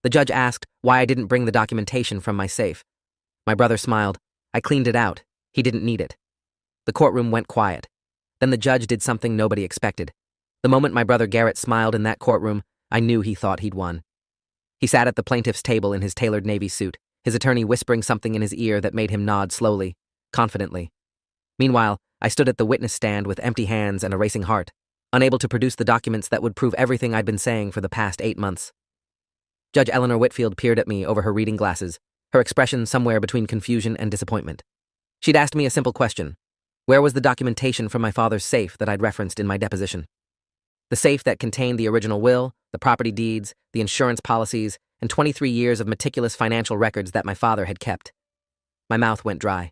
The judge asked why I didn't bring the documentation from my safe. My brother smiled. I cleaned it out. He didn't need it. The courtroom went quiet. Then the judge did something nobody expected. The moment my brother Garrett smiled in that courtroom, I knew he thought he'd won. He sat at the plaintiff's table in his tailored navy suit, his attorney whispering something in his ear that made him nod slowly, confidently. Meanwhile, I stood at the witness stand with empty hands and a racing heart, unable to produce the documents that would prove everything I'd been saying for the past 8 months. Judge Eleanor Whitfield peered at me over her reading glasses, her expression somewhere between confusion and disappointment. She'd asked me a simple question. Where was the documentation from my father's safe that I'd referenced in my deposition? The safe that contained the original will, the property deeds, the insurance policies, and 23 years of meticulous financial records that my father had kept. My mouth went dry.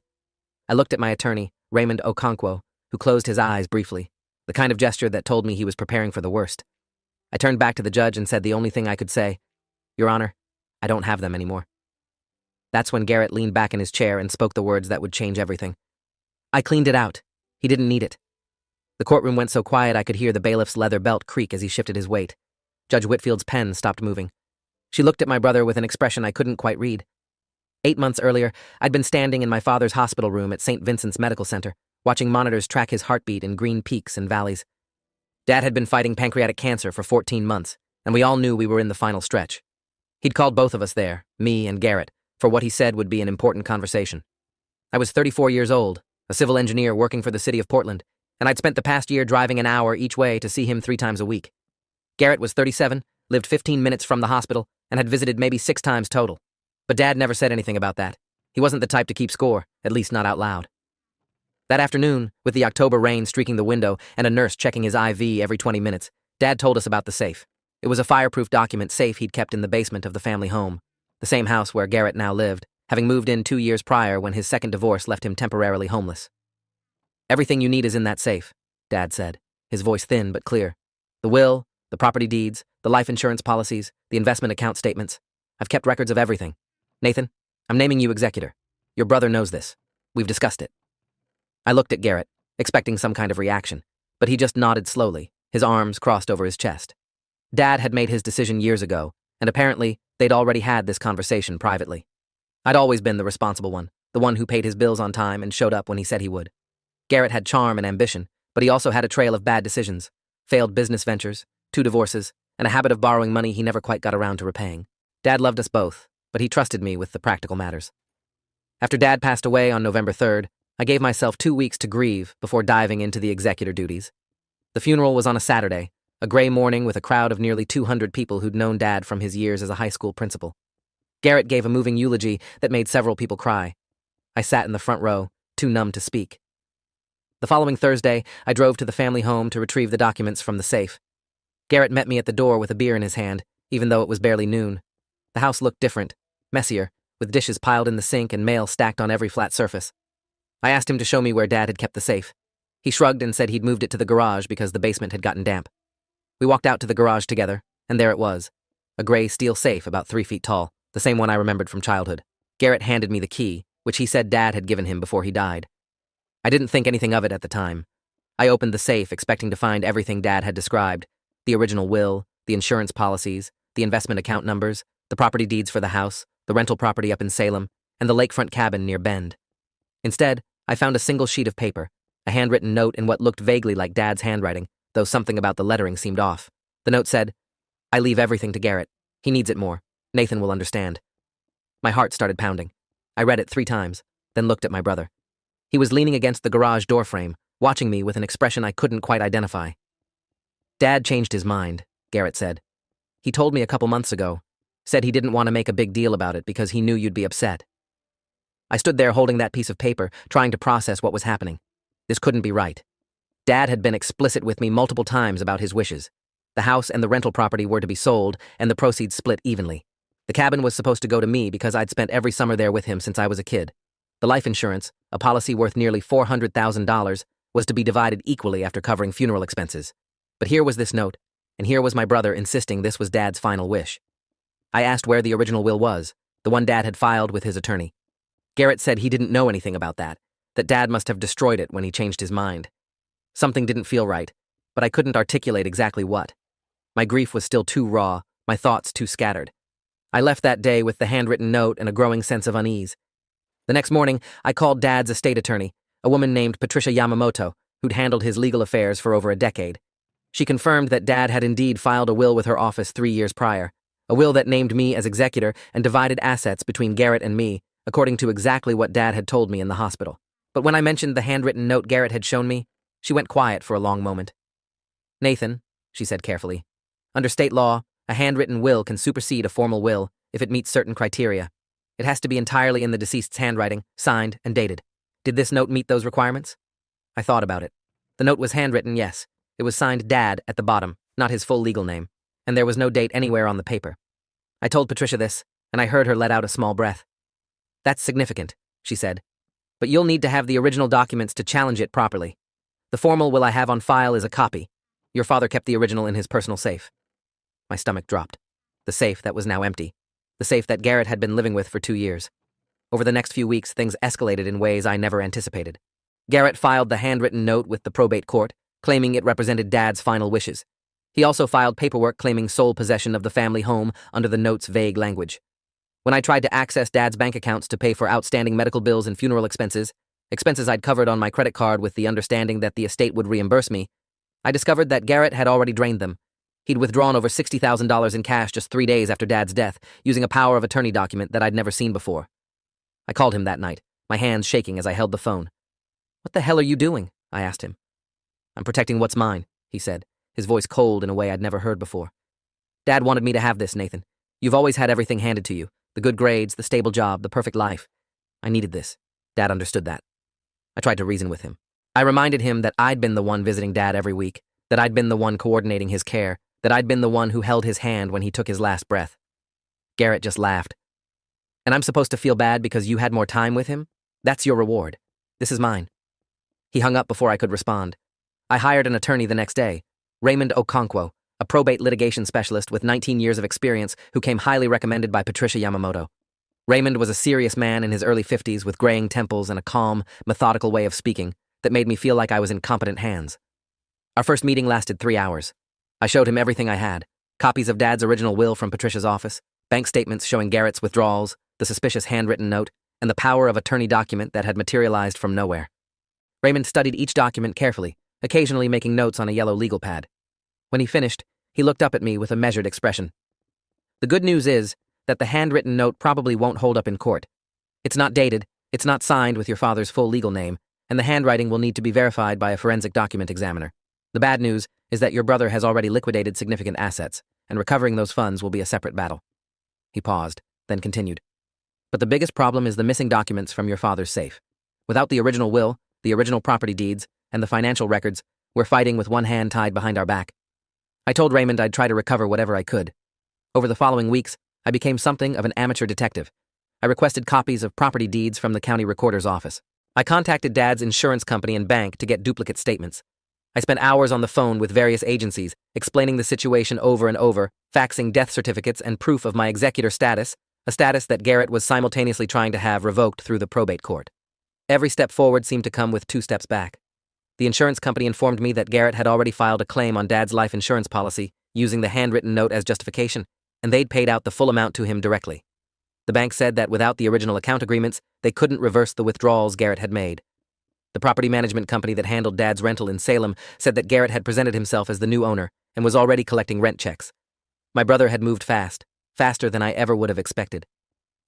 I looked at my attorney, Raymond Okonkwo, who closed his eyes briefly, the kind of gesture that told me he was preparing for the worst. I turned back to the judge and said the only thing I could say, "Your Honor, I don't have them anymore." That's when Garrett leaned back in his chair and spoke the words that would change everything. I cleaned it out. He didn't need it. The courtroom went so quiet I could hear the bailiff's leather belt creak as he shifted his weight. Judge Whitfield's pen stopped moving. She looked at my brother with an expression I couldn't quite read. 8 months earlier, I'd been standing in my father's hospital room at St. Vincent's Medical Center, watching monitors track his heartbeat in green peaks and valleys. Dad had been fighting pancreatic cancer for 14 months, and we all knew we were in the final stretch. He'd called both of us there, me and Garrett, for what he said would be an important conversation. I was 34 years old, a civil engineer working for the city of Portland, and I'd spent the past year driving an hour each way to see him 3 times a week. Garrett was 37, lived 15 minutes from the hospital, and had visited maybe 6 times total. But Dad never said anything about that. He wasn't the type to keep score, at least not out loud. That afternoon, with the October rain streaking the window and a nurse checking his IV every 20 minutes, Dad told us about the safe. It was a fireproof document safe he'd kept in the basement of the family home, the same house where Garrett now lived, having moved in 2 years prior when his second divorce left him temporarily homeless. "Everything you need is in that safe," Dad said, his voice thin but clear. "The will, the property deeds, the life insurance policies, the investment account statements. I've kept records of everything. Nathan, I'm naming you executor. Your brother knows this. We've discussed it." I looked at Garrett, expecting some kind of reaction, but he just nodded slowly, his arms crossed over his chest. Dad had made his decision years ago, and apparently they'd already had this conversation privately. I'd always been the responsible one, the one who paid his bills on time and showed up when he said he would. Garrett had charm and ambition, but he also had a trail of bad decisions, failed business ventures, 2 divorces, and a habit of borrowing money he never quite got around to repaying. Dad loved us both, but he trusted me with the practical matters. After Dad passed away on November 3rd, I gave myself 2 weeks to grieve before diving into the executor duties. The funeral was on a Saturday, a gray morning with a crowd of nearly 200 people who'd known Dad from his years as a high school principal. Garrett gave a moving eulogy that made several people cry. I sat in the front row, too numb to speak. The following Thursday, I drove to the family home to retrieve the documents from the safe. Garrett met me at the door with a beer in his hand, even though it was barely noon. The house looked different, messier, with dishes piled in the sink and mail stacked on every flat surface. I asked him to show me where Dad had kept the safe. He shrugged and said he'd moved it to the garage because the basement had gotten damp. We walked out to the garage together, and there it was, a gray steel safe about 3 feet tall, the same one I remembered from childhood. Garrett handed me the key, which he said Dad had given him before he died. I didn't think anything of it at the time. I opened the safe expecting to find everything Dad had described, the original will, the insurance policies, the investment account numbers, the property deeds for the house, the rental property up in Salem, and the lakefront cabin near Bend. Instead, I found a single sheet of paper, a handwritten note in what looked vaguely like Dad's handwriting, though something about the lettering seemed off. The note said, "I leave everything to Garrett. He needs it more. Nathan will understand." My heart started pounding. I read it 3 times, then looked at my brother. He was leaning against the garage door frame, watching me with an expression I couldn't quite identify. "Dad changed his mind," Garrett said. "He told me a couple months ago, said he didn't want to make a big deal about it because he knew you'd be upset." I stood there holding that piece of paper, trying to process what was happening. This couldn't be right. Dad had been explicit with me multiple times about his wishes. The house and the rental property were to be sold, and the proceeds split evenly. The cabin was supposed to go to me because I'd spent every summer there with him since I was a kid. The life insurance, a policy worth nearly $400,000, was to be divided equally after covering funeral expenses. But here was this note, and here was my brother insisting this was Dad's final wish. I asked where the original will was, the one Dad had filed with his attorney. Garrett said he didn't know anything about that Dad must have destroyed it when he changed his mind. Something didn't feel right, but I couldn't articulate exactly what. My grief was still too raw, my thoughts too scattered. I left that day with the handwritten note and a growing sense of unease. The next morning, I called Dad's estate attorney, a woman named Patricia Yamamoto, who'd handled his legal affairs for over a decade. She confirmed that Dad had indeed filed a will with her office 3 years prior, a will that named me as executor and divided assets between Garrett and me, according to exactly what Dad had told me in the hospital. But when I mentioned the handwritten note Garrett had shown me, she went quiet for a long moment. "Nathan," she said carefully, "under state law, a handwritten will can supersede a formal will if it meets certain criteria. It has to be entirely in the deceased's handwriting, signed, and dated. Did this note meet those requirements?" I thought about it. The note was handwritten, yes. It was signed Dad at the bottom, not his full legal name, and there was no date anywhere on the paper. I told Patricia this, and I heard her let out a small breath. "That's significant," she said. "But you'll need to have the original documents to challenge it properly. The formal will I have on file is a copy. Your father kept the original in his personal safe." My stomach dropped. The safe that was now empty. The safe that Garrett had been living with for 2 years. Over the next few weeks, things escalated in ways I never anticipated. Garrett filed the handwritten note with the probate court, claiming it represented Dad's final wishes. He also filed paperwork claiming sole possession of the family home under the note's vague language. When I tried to access Dad's bank accounts to pay for outstanding medical bills and funeral expenses I'd covered on my credit card with the understanding that the estate would reimburse me, I discovered that Garrett had already drained them. He'd withdrawn over $60,000 in cash just 3 days after Dad's death, using a power of attorney document that I'd never seen before. I called him that night, my hands shaking as I held the phone. "What the hell are you doing?" I asked him. "I'm protecting what's mine," he said, his voice cold in a way I'd never heard before. "Dad wanted me to have this, Nathan. You've always had everything handed to you. The good grades, the stable job, the perfect life. I needed this. Dad understood that." I tried to reason with him. I reminded him that I'd been the one visiting Dad every week, that I'd been the one coordinating his care, that I'd been the one who held his hand when he took his last breath. Garrett just laughed. "And I'm supposed to feel bad because you had more time with him? That's your reward. This is mine." He hung up before I could respond. I hired an attorney the next day, Raymond Okonkwo, a probate litigation specialist with 19 years of experience who came highly recommended by Patricia Yamamoto. Raymond was a serious man in his early 50s with graying temples and a calm, methodical way of speaking that made me feel like I was in competent hands. Our first meeting lasted 3 hours. I showed him everything I had, copies of Dad's original will from Patricia's office, bank statements showing Garrett's withdrawals, the suspicious handwritten note, and the power of attorney document that had materialized from nowhere. Raymond studied each document carefully, occasionally making notes on a yellow legal pad. When he finished, he looked up at me with a measured expression. "The good news is that the handwritten note probably won't hold up in court. It's not dated, it's not signed with your father's full legal name, and the handwriting will need to be verified by a forensic document examiner. The bad news is that your brother has already liquidated significant assets, and recovering those funds will be a separate battle." He paused, then continued. "But the biggest problem is the missing documents from your father's safe. Without the original will, the original property deeds, and the financial records, we're fighting with one hand tied behind our back." I told Raymond I'd try to recover whatever I could. Over the following weeks, I became something of an amateur detective. I requested copies of property deeds from the county recorder's office. I contacted Dad's insurance company and bank to get duplicate statements. I spent hours on the phone with various agencies, explaining the situation over and over, faxing death certificates and proof of my executor status, a status that Garrett was simultaneously trying to have revoked through the probate court. Every step forward seemed to come with 2 steps back. The insurance company informed me that Garrett had already filed a claim on Dad's life insurance policy, using the handwritten note as justification, and they'd paid out the full amount to him directly. The bank said that without the original account agreements, they couldn't reverse the withdrawals Garrett had made. The property management company that handled Dad's rental in Salem said that Garrett had presented himself as the new owner and was already collecting rent checks. My brother had moved fast, faster than I ever would have expected.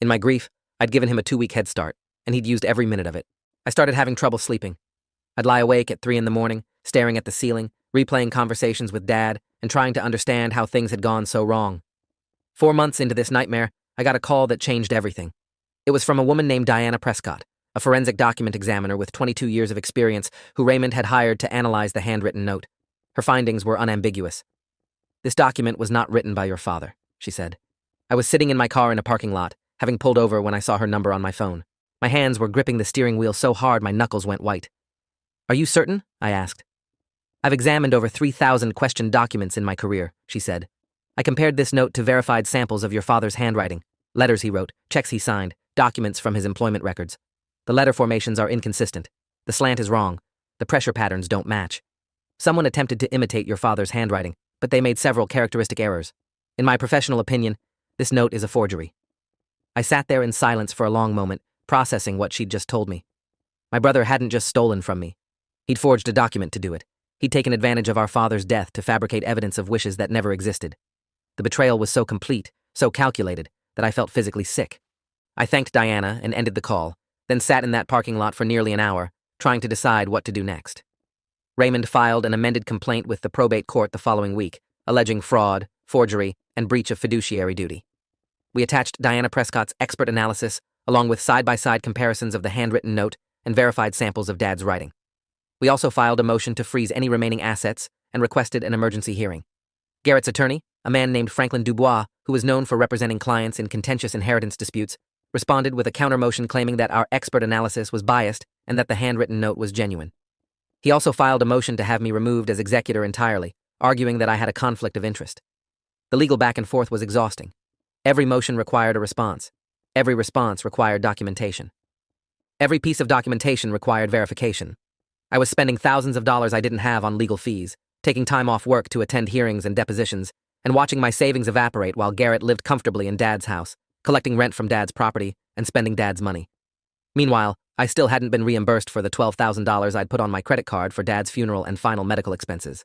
In my grief, I'd given him a 2-week head start, and he'd used every minute of it. I started having trouble sleeping. I'd lie awake at 3 in the morning, staring at the ceiling, replaying conversations with Dad, and trying to understand how things had gone so wrong. 4 months into this nightmare, I got a call that changed everything. It was from a woman named Diana Prescott, a forensic document examiner with 22 years of experience who Raymond had hired to analyze the handwritten note. Her findings were unambiguous. "This document was not written by your father," she said. I was sitting in my car in a parking lot, having pulled over when I saw her number on my phone. My hands were gripping the steering wheel so hard my knuckles went white. "Are you certain?" I asked. "I've examined over 3,000 questioned documents in my career," she said. "I compared this note to verified samples of your father's handwriting, letters he wrote, checks he signed, documents from his employment records. The letter formations are inconsistent. The slant is wrong. The pressure patterns don't match. Someone attempted to imitate your father's handwriting, but they made several characteristic errors. In my professional opinion, This note is a forgery. I sat there in silence for a long moment, processing what she'd just told me. My brother hadn't just stolen from me. He'd forged a document to do it. He'd taken advantage of our father's death to fabricate evidence of wishes that never existed. The betrayal was so complete, so calculated, that I felt physically sick. I thanked Diana and ended the call, then sat in that parking lot for nearly an hour, trying to decide what to do next. Raymond filed an amended complaint with the probate court the following week, alleging fraud, forgery, and breach of fiduciary duty. We attached Diana Prescott's expert analysis, along with side-by-side comparisons of the handwritten note and verified samples of Dad's writing. We also filed a motion to freeze any remaining assets and requested an emergency hearing. Garrett's attorney, a man named Franklin Dubois, who was known for representing clients in contentious inheritance disputes, responded with a counter-motion claiming that our expert analysis was biased and that the handwritten note was genuine. He also filed a motion to have me removed as executor entirely, arguing that I had a conflict of interest. The legal back and forth was exhausting. Every motion required a response. Every response required documentation. Every piece of documentation required verification. I was spending thousands of dollars I didn't have on legal fees, taking time off work to attend hearings and depositions, and watching my savings evaporate while Garrett lived comfortably in Dad's house, collecting rent from Dad's property and spending Dad's money. Meanwhile, I still hadn't been reimbursed for the $12,000 I'd put on my credit card for Dad's funeral and final medical expenses.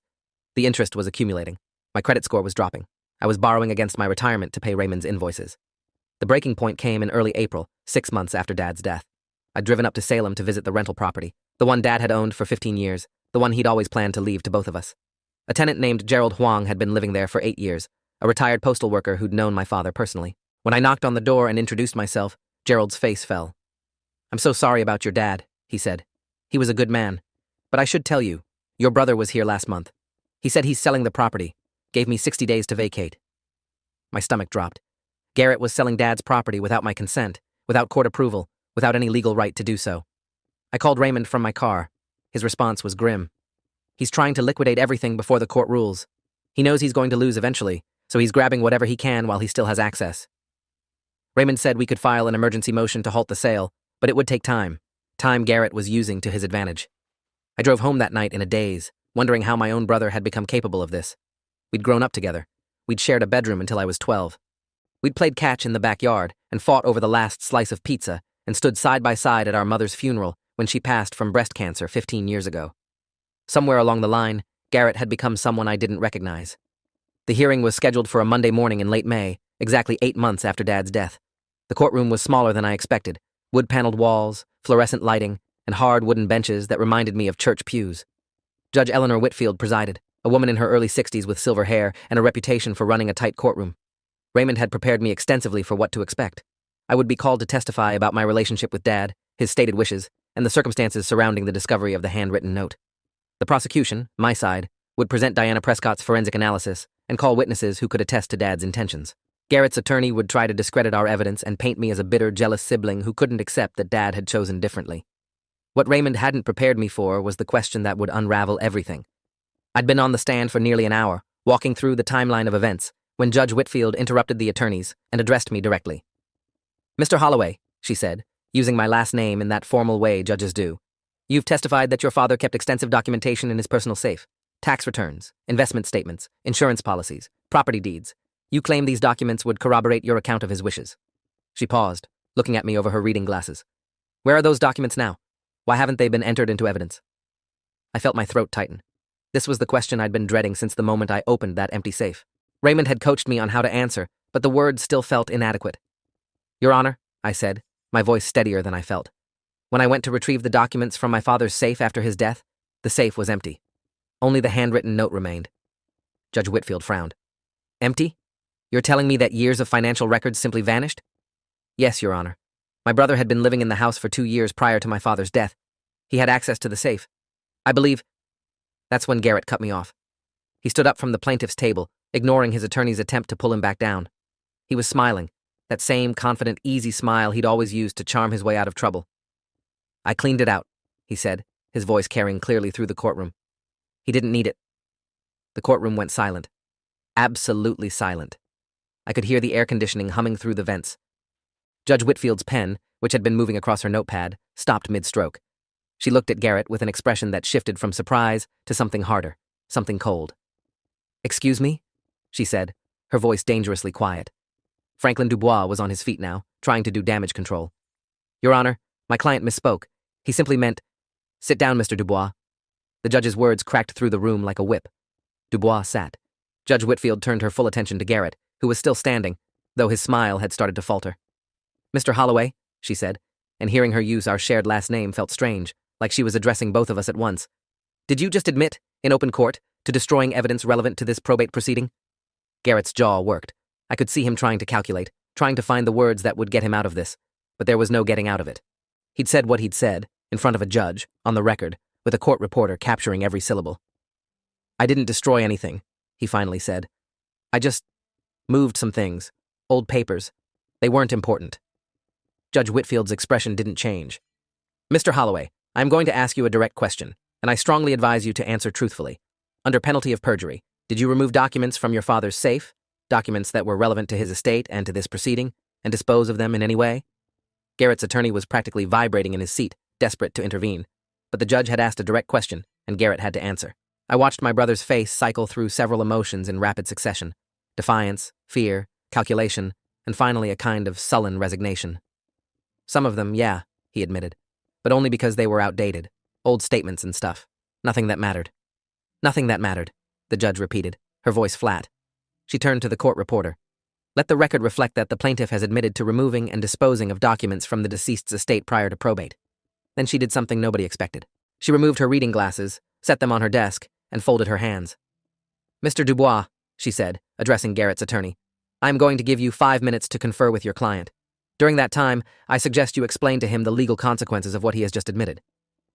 The interest was accumulating. My credit score was dropping. I was borrowing against my retirement to pay Raymond's invoices. The breaking point came in early April, 6 months after Dad's death. I'd driven up to Salem to visit the rental property, the one Dad had owned for 15 years, the one he'd always planned to leave to both of us. A tenant named Gerald Huang had been living there for 8 years, a retired postal worker who'd known my father personally. When I knocked on the door and introduced myself, Gerald's face fell. "I'm so sorry about your dad," he said. "He was a good man. But I should tell you, your brother was here last month. He said he's selling the property, gave me 60 days to vacate." My stomach dropped. Garrett was selling Dad's property without my consent, without court approval, without any legal right to do so. I called Raymond from my car. His response was grim. "He's trying to liquidate everything before the court rules. He knows he's going to lose eventually, so he's grabbing whatever he can while he still has access." Raymond said we could file an emergency motion to halt the sale, but it would take time Garrett was using to his advantage. I drove home that night in a daze, wondering how my own brother had become capable of this. We'd grown up together. We'd shared a bedroom until I was 12. We'd played catch in the backyard and fought over the last slice of pizza and stood side by side at our mother's funeral when she passed from breast cancer 15 years ago. Somewhere along the line, Garrett had become someone I didn't recognize. The hearing was scheduled for a Monday morning in late May, exactly 8 months after Dad's death. The courtroom was smaller than I expected, wood-paneled walls, fluorescent lighting, and hard wooden benches that reminded me of church pews. Judge Eleanor Whitfield presided, a woman in her early 60s with silver hair and a reputation for running a tight courtroom. Raymond had prepared me extensively for what to expect. I would be called to testify about my relationship with Dad, his stated wishes, and the circumstances surrounding the discovery of the handwritten note. The prosecution, my side, would present Diana Prescott's forensic analysis and call witnesses who could attest to Dad's intentions. Garrett's attorney would try to discredit our evidence and paint me as a bitter, jealous sibling who couldn't accept that Dad had chosen differently. What Raymond hadn't prepared me for was the question that would unravel everything. I'd been on the stand for nearly an hour, walking through the timeline of events, when Judge Whitfield interrupted the attorneys and addressed me directly. "Mr. Holloway," she said, using my last name in that formal way judges do, "you've testified that your father kept extensive documentation in his personal safe. Tax returns, investment statements, insurance policies, property deeds. You claim these documents would corroborate your account of his wishes." She paused, looking at me over her reading glasses. "Where are those documents now? Why haven't they been entered into evidence?" I felt my throat tighten. This was the question I'd been dreading since the moment I opened that empty safe. Raymond had coached me on how to answer, but the words still felt inadequate. "Your Honor," I said, my voice steadier than I felt. "When I went to retrieve the documents from my father's safe after his death, the safe was empty. Only the handwritten note remained." Judge Whitfield frowned. "Empty? You're telling me that years of financial records simply vanished?" "Yes, Your Honor. My brother had been living in the house for 2 years prior to my father's death. He had access to the safe. I believe—" That's when Garrett cut me off. He stood up from the plaintiff's table, ignoring his attorney's attempt to pull him back down. He was smiling, that same confident, easy smile he'd always used to charm his way out of trouble. "I cleaned it out," he said, his voice carrying clearly through the courtroom. "He didn't need it." The courtroom went silent. Absolutely silent. I could hear the air conditioning humming through the vents. Judge Whitfield's pen, which had been moving across her notepad, stopped mid-stroke. She looked at Garrett with an expression that shifted from surprise to something harder, something cold. "Excuse me?" she said, her voice dangerously quiet. Franklin Dubois was on his feet now, trying to do damage control. Your Honor, my client misspoke. He simply meant, sit down, Mr. Dubois. The judge's words cracked through the room like a whip. Dubois sat. Judge Whitfield turned her full attention to Garrett, who was still standing, though his smile had started to falter. Mr. Holloway, she said, and hearing her use our shared last name felt strange, like she was addressing both of us at once. Did you just admit, in open court, to destroying evidence relevant to this probate proceeding? Garrett's jaw worked. I could see him trying to calculate, trying to find the words that would get him out of this, but there was no getting out of it. He'd said what he'd said, in front of a judge, on the record, with a court reporter capturing every syllable. I didn't destroy anything, he finally said. I just moved some things, old papers. They weren't important. Judge Whitfield's expression didn't change. Mr. Holloway, I am going to ask you a direct question, and I strongly advise you to answer truthfully. Under penalty of perjury, did you remove documents from your father's safe, documents that were relevant to his estate and to this proceeding, and dispose of them in any way? Garrett's attorney was practically vibrating in his seat, desperate to intervene, but the judge had asked a direct question, and Garrett had to answer. I watched my brother's face cycle through several emotions in rapid succession: defiance, fear, calculation, and finally a kind of sullen resignation. Some of them, yeah, he admitted, but only because they were outdated, old statements and stuff. Nothing that mattered. Nothing that mattered, the judge repeated, her voice flat. She turned to the court reporter. Let the record reflect that the plaintiff has admitted to removing and disposing of documents from the deceased's estate prior to probate. Then she did something nobody expected. She removed her reading glasses, set them on her desk, and folded her hands. Mr. Dubois, she said, addressing Garrett's attorney, I am going to give you 5 minutes to confer with your client. During that time, I suggest you explain to him the legal consequences of what he has just admitted.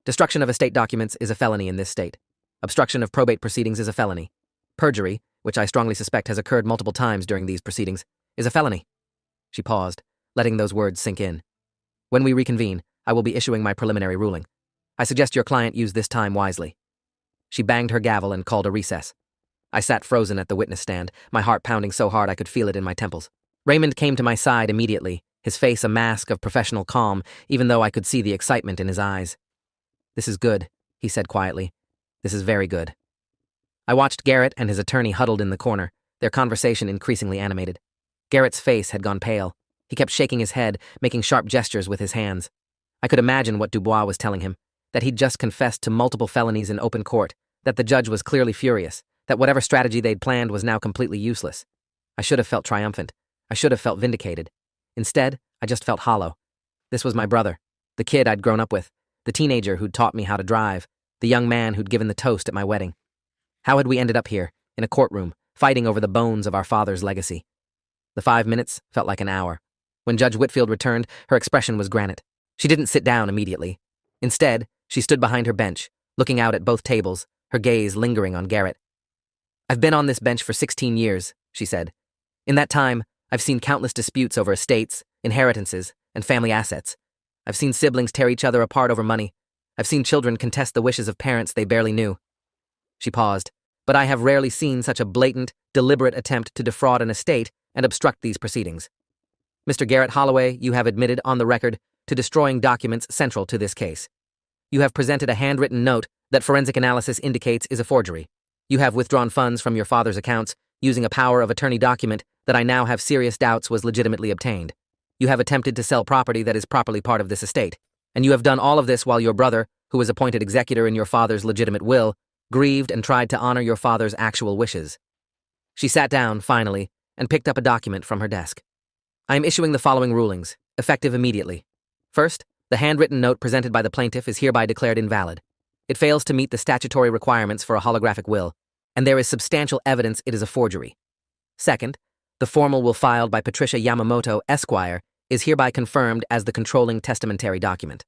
Destruction of estate documents is a felony in this state. Obstruction of probate proceedings is a felony. Perjury, which I strongly suspect has occurred multiple times during these proceedings, is a felony. She paused, letting those words sink in. When we reconvene, I will be issuing my preliminary ruling. I suggest your client use this time wisely. She banged her gavel and called a recess. I sat frozen at the witness stand, my heart pounding so hard I could feel it in my temples. Raymond came to my side immediately, his face a mask of professional calm, even though I could see the excitement in his eyes. This is good, he said quietly. This is very good. I watched Garrett and his attorney huddled in the corner, their conversation increasingly animated. Garrett's face had gone pale. He kept shaking his head, making sharp gestures with his hands. I could imagine what Dubois was telling him, that he'd just confessed to multiple felonies in open court, that the judge was clearly furious, that whatever strategy they'd planned was now completely useless. I should have felt triumphant. I should have felt vindicated. Instead, I just felt hollow. This was my brother, the kid I'd grown up with, the teenager who'd taught me how to drive, the young man who'd given the toast at my wedding. How had we ended up here, in a courtroom, fighting over the bones of our father's legacy? The 5 minutes felt like an hour. When Judge Whitfield returned, her expression was granite. She didn't sit down immediately. Instead, she stood behind her bench, looking out at both tables, her gaze lingering on Garrett. I've been on this bench for 16 years, she said. In that time, I've seen countless disputes over estates, inheritances, and family assets. I've seen siblings tear each other apart over money. I've seen children contest the wishes of parents they barely knew. She paused. But I have rarely seen such a blatant, deliberate attempt to defraud an estate and obstruct these proceedings. Mr. Garrett Holloway, you have admitted on the record to destroying documents central to this case. You have presented a handwritten note that forensic analysis indicates is a forgery. You have withdrawn funds from your father's accounts using a power of attorney document that I now have serious doubts was legitimately obtained. You have attempted to sell property that is properly part of this estate. And you have done all of this while your brother, who was appointed executor in your father's legitimate will, grieved and tried to honor your father's actual wishes. She sat down, finally, and picked up a document from her desk. I am issuing the following rulings, effective immediately. First, the handwritten note presented by the plaintiff is hereby declared invalid. It fails to meet the statutory requirements for a holographic will, and there is substantial evidence it is a forgery. Second, the formal will filed by Patricia Yamamoto, Esquire, is hereby confirmed as the controlling testamentary document.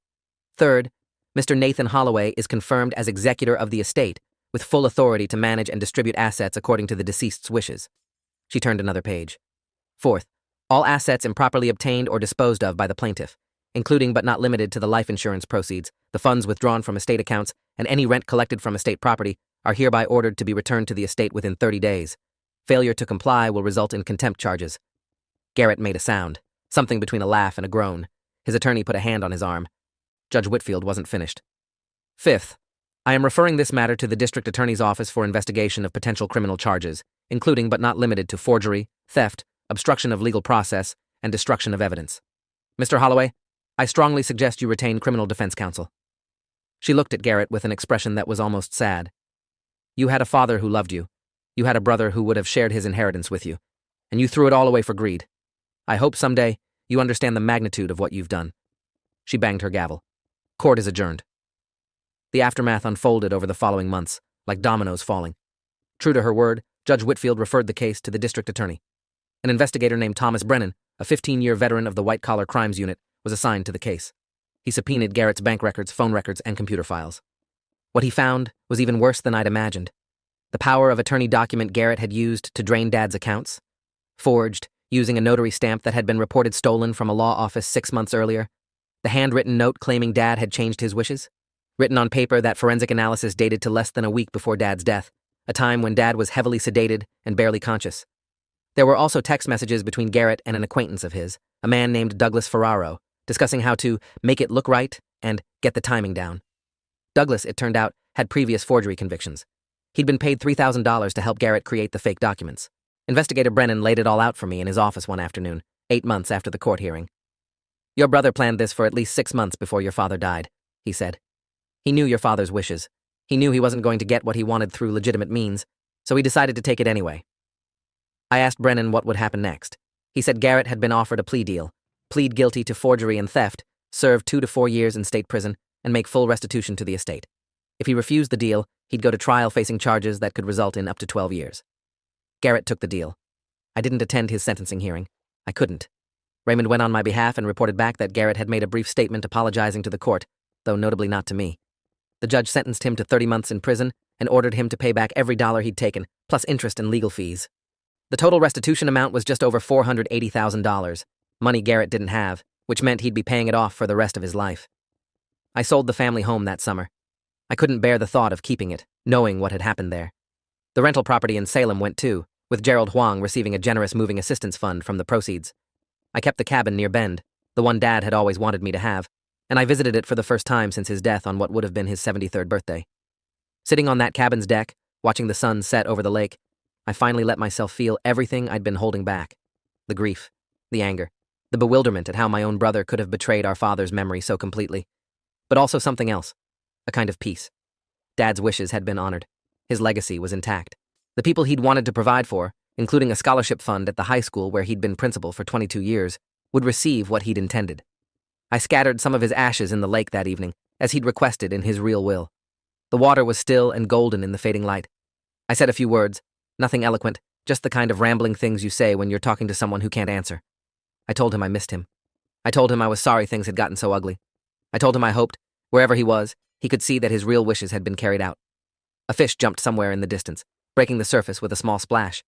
Third, Mr. Nathan Holloway is confirmed as executor of the estate, with full authority to manage and distribute assets according to the deceased's wishes. She turned another page. Fourth, all assets improperly obtained or disposed of by the plaintiff, including but not limited to the life insurance proceeds, the funds withdrawn from estate accounts, and any rent collected from estate property, are hereby ordered to be returned to the estate within 30 days. Failure to comply will result in contempt charges. Garrett made a sound, something between a laugh and a groan. His attorney put a hand on his arm. Judge Whitfield wasn't finished. Fifth, I am referring this matter to the District Attorney's Office for investigation of potential criminal charges, including but not limited to forgery, theft, obstruction of legal process, and destruction of evidence. Mr. Holloway, I strongly suggest you retain criminal defense counsel. She looked at Garrett with an expression that was almost sad. You had a father who loved you. You had a brother who would have shared his inheritance with you. And you threw it all away for greed. I hope someday you understand the magnitude of what you've done. She banged her gavel. Court is adjourned. The aftermath unfolded over the following months, like dominoes falling. True to her word, Judge Whitfield referred the case to the district attorney. An investigator named Thomas Brennan, a 15-year veteran of the white-collar crimes unit, was assigned to the case. He subpoenaed Garrett's bank records, phone records, and computer files. What he found was even worse than I'd imagined. The power of attorney document Garrett had used to drain Dad's accounts. Forged, using a notary stamp that had been reported stolen from a law office 6 months earlier. The handwritten note claiming Dad had changed his wishes. Written on paper that forensic analysis dated to less than a week before Dad's death, a time when Dad was heavily sedated and barely conscious. There were also text messages between Garrett and an acquaintance of his, a man named Douglas Ferraro, discussing how to make it look right and get the timing down. Douglas, it turned out, had previous forgery convictions. He'd been paid $3,000 to help Garrett create the fake documents. Investigator Brennan laid it all out for me in his office one afternoon, 8 months after the court hearing. Your brother planned this for at least 6 months before your father died, he said. He knew your father's wishes. He knew he wasn't going to get what he wanted through legitimate means, so he decided to take it anyway. I asked Brennan what would happen next. He said Garrett had been offered a plea deal, plead guilty to forgery and theft, serve 2 to 4 years in state prison, and make full restitution to the estate. If he refused the deal, he'd go to trial facing charges that could result in up to 12 years. Garrett took the deal. I didn't attend his sentencing hearing. I couldn't. Raymond went on my behalf and reported back that Garrett had made a brief statement apologizing to the court, though notably not to me. The judge sentenced him to 30 months in prison and ordered him to pay back every dollar he'd taken, plus interest and legal fees. The total restitution amount was just over $480,000, money Garrett didn't have, which meant he'd be paying it off for the rest of his life. I sold the family home that summer. I couldn't bear the thought of keeping it, knowing what had happened there. The rental property in Salem went too, with Gerald Huang receiving a generous moving assistance fund from the proceeds. I kept the cabin near Bend, the one Dad had always wanted me to have, and I visited it for the first time since his death on what would have been his 73rd birthday. Sitting on that cabin's deck, watching the sun set over the lake, I finally let myself feel everything I'd been holding back. The grief, the anger, the bewilderment at how my own brother could have betrayed our father's memory so completely. But also something else, a kind of peace. Dad's wishes had been honored. His legacy was intact. The people he'd wanted to provide for, including a scholarship fund at the high school where he'd been principal for 22 years, would receive what he'd intended. I scattered some of his ashes in the lake that evening, as he'd requested in his real will. The water was still and golden in the fading light. I said a few words, nothing eloquent, just the kind of rambling things you say when you're talking to someone who can't answer. I told him I missed him. I told him I was sorry things had gotten so ugly. I told him I hoped, wherever he was, he could see that his real wishes had been carried out. A fish jumped somewhere in the distance, breaking the surface with a small splash.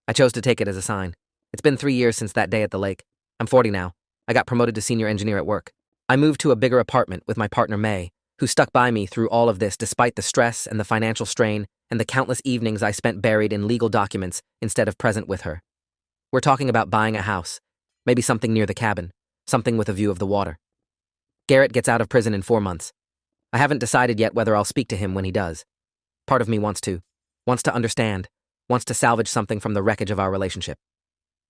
I chose to take it as a sign. It's been 3 years since that day at the lake. I'm 40 now. I got promoted to senior engineer at work. I moved to a bigger apartment with my partner May, who stuck by me through all of this despite the stress and the financial strain and the countless evenings I spent buried in legal documents instead of present with her. We're talking about buying a house, maybe something near the cabin, something with a view of the water. Garrett gets out of prison in 4 months. I haven't decided yet whether I'll speak to him when he does. Part of me wants to understand, wants to salvage something from the wreckage of our relationship.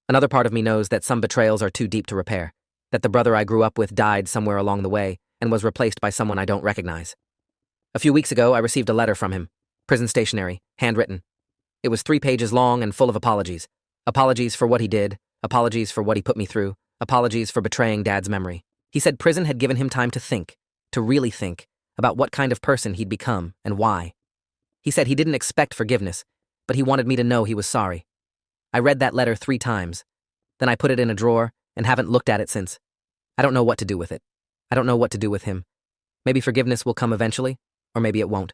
Another part of me knows that some betrayals are too deep to repair, that the brother I grew up with died somewhere along the way and was replaced by someone I don't recognize. A few weeks ago, I received a letter from him, prison stationery, handwritten. It was 3 pages long and full of apologies. Apologies for what he did, apologies for what he put me through, apologies for betraying Dad's memory. He said prison had given him time to think, to really think, about what kind of person he'd become and why. He said he didn't expect forgiveness, but he wanted me to know he was sorry. I read that letter 3 times. Then I put it in a drawer and haven't looked at it since. I don't know what to do with it. I don't know what to do with him. Maybe forgiveness will come eventually, or maybe it won't.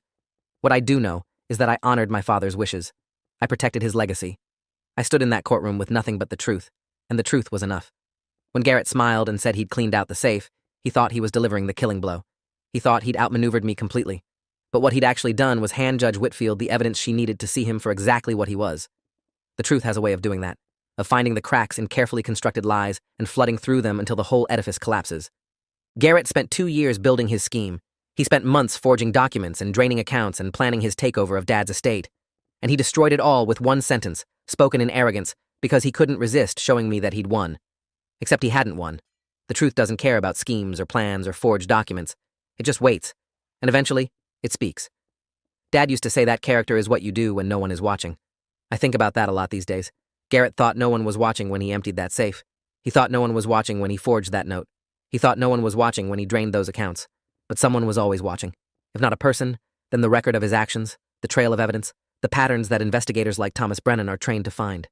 What I do know is that I honored my father's wishes. I protected his legacy. I stood in that courtroom with nothing but the truth, and the truth was enough. When Garrett smiled and said he'd cleaned out the safe, he thought he was delivering the killing blow. He thought he'd outmaneuvered me completely. But what he'd actually done was hand Judge Whitfield the evidence she needed to see him for exactly what he was. The truth has a way of doing that, of finding the cracks in carefully constructed lies and flooding through them until the whole edifice collapses. Garrett spent 2 years building his scheme. He spent months forging documents and draining accounts and planning his takeover of Dad's estate. And he destroyed it all with one sentence, spoken in arrogance, because he couldn't resist showing me that he'd won. Except he hadn't won. The truth doesn't care about schemes or plans or forged documents. It just waits. And eventually, it speaks. Dad used to say that character is what you do when no one is watching. I think about that a lot these days. Garrett thought no one was watching when he emptied that safe. He thought no one was watching when he forged that note. He thought no one was watching when he drained those accounts. But someone was always watching. If not a person, then the record of his actions, the trail of evidence, the patterns that investigators like Thomas Brennan are trained to find.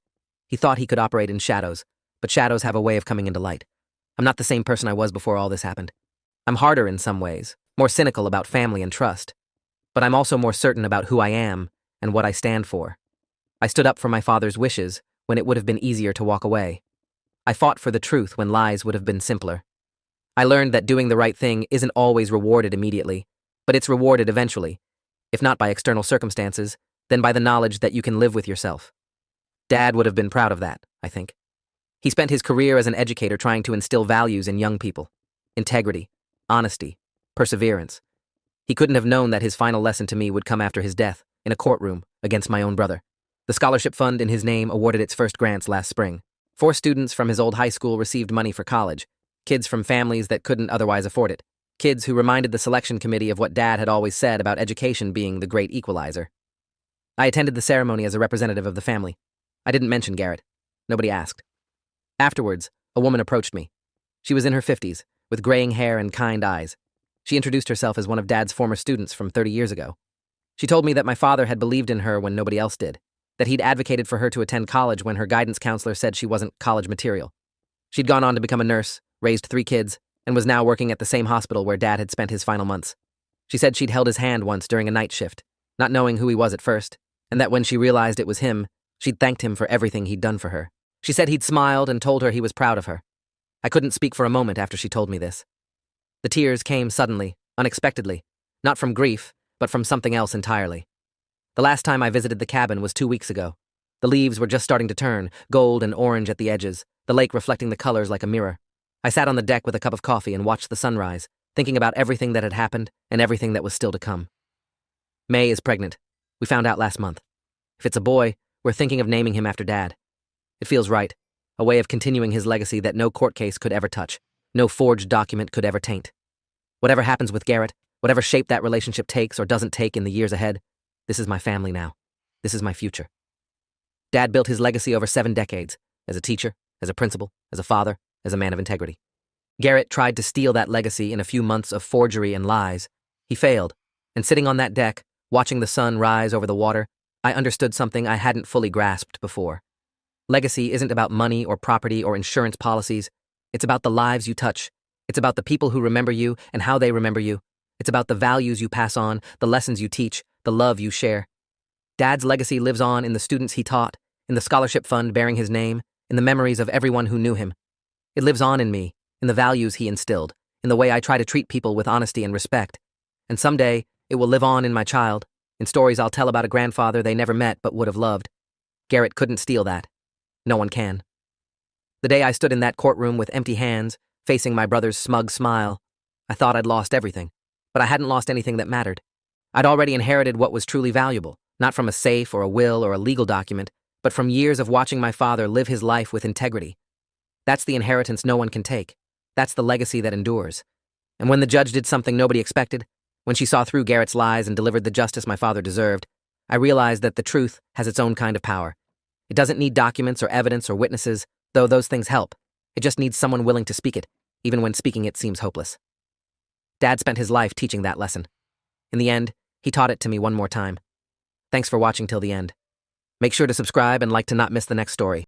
He thought he could operate in shadows, but shadows have a way of coming into light. I'm not the same person I was before all this happened. I'm harder in some ways, more cynical about family and trust. But I'm also more certain about who I am and what I stand for. I stood up for my father's wishes when it would have been easier to walk away. I fought for the truth when lies would have been simpler. I learned that doing the right thing isn't always rewarded immediately, but it's rewarded eventually, if not by external circumstances, then by the knowledge that you can live with yourself. Dad would have been proud of that, I think. He spent his career as an educator trying to instill values in young people: integrity, honesty, perseverance. He couldn't have known that his final lesson to me would come after his death, in a courtroom, against my own brother. The scholarship fund in his name awarded its first grants last spring. 4 students from his old high school received money for college, kids from families that couldn't otherwise afford it, kids who reminded the selection committee of what Dad had always said about education being the great equalizer. I attended the ceremony as a representative of the family. I didn't mention Garrett. Nobody asked. Afterwards, a woman approached me. She was in her 50s, with graying hair and kind eyes. She introduced herself as one of Dad's former students from 30 years ago. She told me that my father had believed in her when nobody else did, that he'd advocated for her to attend college when her guidance counselor said she wasn't college material. She'd gone on to become a nurse, raised 3 kids, and was now working at the same hospital where Dad had spent his final months. She said she'd held his hand once during a night shift, not knowing who he was at first, and that when she realized it was him, she'd thanked him for everything he'd done for her. She said he'd smiled and told her he was proud of her. I couldn't speak for a moment after she told me this. The tears came suddenly, unexpectedly, not from grief, but from something else entirely. The last time I visited the cabin was 2 weeks ago. The leaves were just starting to turn, gold and orange at the edges, the lake reflecting the colors like a mirror. I sat on the deck with a cup of coffee and watched the sunrise, thinking about everything that had happened and everything that was still to come. May is pregnant. We found out last month. If it's a boy, we're thinking of naming him after Dad. It feels right, a way of continuing his legacy that no court case could ever touch, no forged document could ever taint. Whatever happens with Garrett, whatever shape that relationship takes or doesn't take in the years ahead, this is my family now. This is my future. Dad built his legacy over 7 decades, as a teacher, as a principal, as a father, as a man of integrity. Garrett tried to steal that legacy in a few months of forgery and lies. He failed, and sitting on that deck, watching the sun rise over the water, I understood something I hadn't fully grasped before. Legacy isn't about money or property or insurance policies. It's about the lives you touch. It's about the people who remember you and how they remember you. It's about the values you pass on, the lessons you teach, the love you share. Dad's legacy lives on in the students he taught, in the scholarship fund bearing his name, in the memories of everyone who knew him. It lives on in me, in the values he instilled, in the way I try to treat people with honesty and respect. And someday, it will live on in my child, in stories I'll tell about a grandfather they never met but would have loved. Garrett couldn't steal that. No one can. The day I stood in that courtroom with empty hands, facing my brother's smug smile, I thought I'd lost everything, but I hadn't lost anything that mattered. I'd already inherited what was truly valuable, not from a safe or a will or a legal document, but from years of watching my father live his life with integrity. That's the inheritance no one can take. That's the legacy that endures. And when the judge did something nobody expected, when she saw through Garrett's lies and delivered the justice my father deserved, I realized that the truth has its own kind of power. It doesn't need documents or evidence or witnesses, though those things help. It just needs someone willing to speak it, even when speaking it seems hopeless. Dad spent his life teaching that lesson. In the end, he taught it to me one more time. Thanks for watching till the end. Make sure to subscribe and like to not miss the next story.